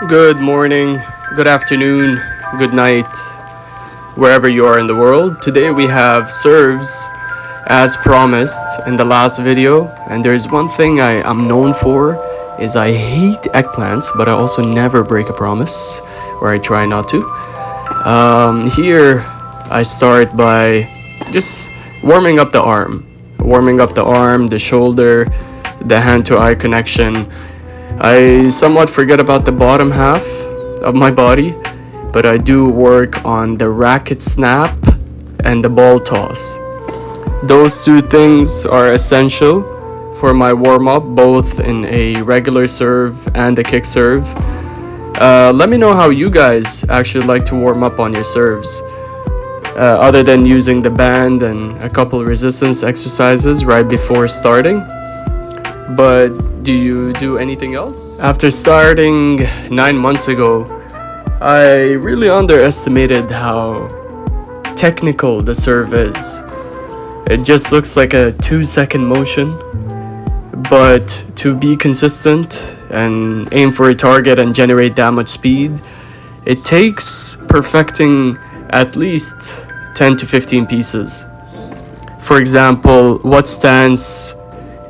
Good morning, good afternoon, good night, wherever you are in the world. Today we have serves as promised in the last video, and there's one thing I'm known for is I hate eggplants, but I also never break a promise, or I try not to. Here I start by just warming up the arm, the shoulder, the hand to eye connection. I somewhat forget about the bottom half of my body, but I do work on the racket snap and the ball toss. Those two things are essential for my warm-up, both in a regular serve and a kick serve. Let me know how you guys actually like to warm up on your serves, other than using the band and a couple resistance exercises right before starting. But do you do anything else? After starting 9 months ago, I really underestimated how technical the serve is. It just looks like a 2-second motion, but to be consistent and aim for a target and generate that much speed, it takes perfecting at least 10 to 15 pieces. For example, what stance,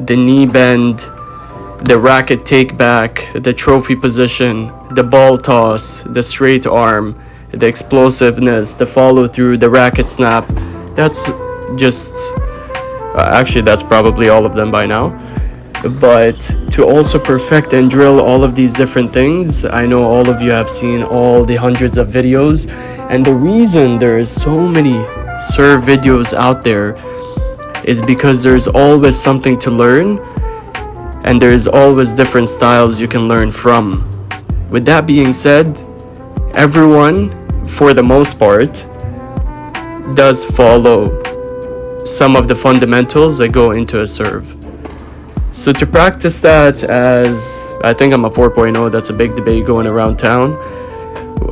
the knee bend, the racket take back, the trophy position, the ball toss, the straight arm, the explosiveness, the follow through, the racket snap. That's just actually that's probably all of them by now. But to also perfect and drill all of these different things, I know all of you have seen all the hundreds of videos, and the reason there is so many serve videos out there is because there's always something to learn, and there's always different styles you can learn from. With that being said, everyone, for the most part, does follow some of the fundamentals that go into a serve. So to practice that, as I think I'm a 4.0, that's a big debate going around town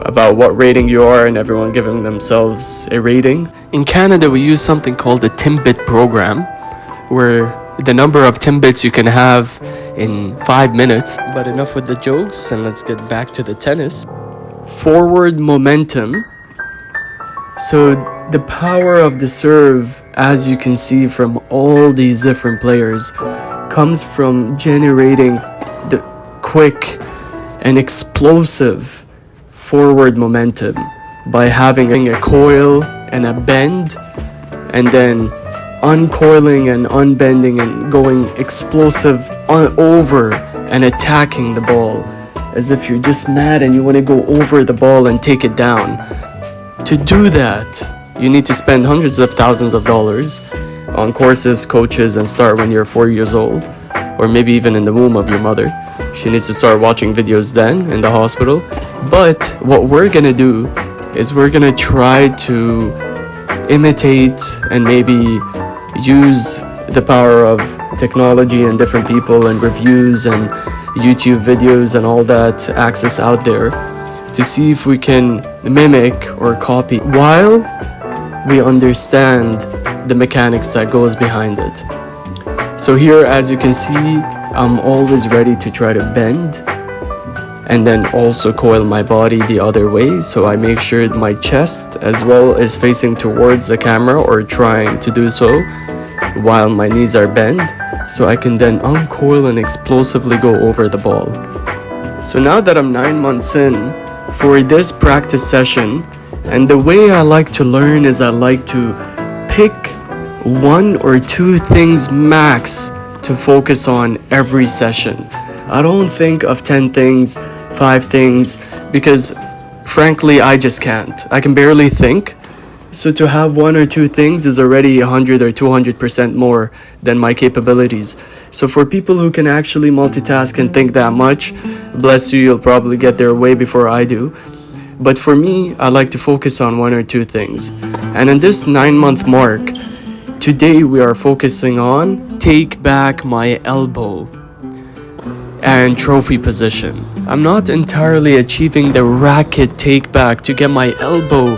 about what rating you are and everyone giving themselves a rating. In Canada, we use something called the Timbit program, where the number of Timbits you can have in 5 minutes. But enough with the jokes, and let's get back to the tennis. Forward momentum. So the power of the serve, as you can see from all these different players, comes from generating the quick and explosive forward momentum by having a coil and a bend, and then uncoiling and unbending and going explosive over and attacking the ball as if you're just mad and you want to go over the ball and take it down. To do that, you need to spend hundreds of thousands of dollars on courses, coaches, and start when you're 4 years old, or maybe even in the womb of your mother. She needs to start watching videos then in the hospital. But what we're gonna do is we're gonna try to imitate and maybe use the power of technology and different people and reviews and YouTube videos and all that access out there to see if we can mimic or copy while we understand the mechanics that goes behind it. So here, as you can see, I'm always ready to try to bend and then also coil my body the other way, so I make sure my chest as well is facing towards the camera, or trying to do so, while my knees are bent, so I can then uncoil and explosively go over the ball. So now that I'm 9 months in, for this practice session, and the way I like to learn is I like to pick 1 or 2 things max to focus on every session. I don't think of 10 things, 5 things, because frankly I just can't. I can barely think. So to have 1 or 2 things is already 100 or 200% more than my capabilities. So for people who can actually multitask and think that much, bless you, you'll probably get there way before I do. But for me, I like to focus on 1 or 2 things. And in this 9-month mark, today we are focusing on take back my elbow and trophy position. I'm not entirely achieving the racket take back to get my elbow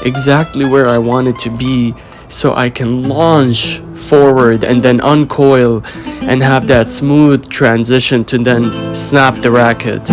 exactly where I want it to be, so I can launch forward and then uncoil and have that smooth transition to then snap the racket.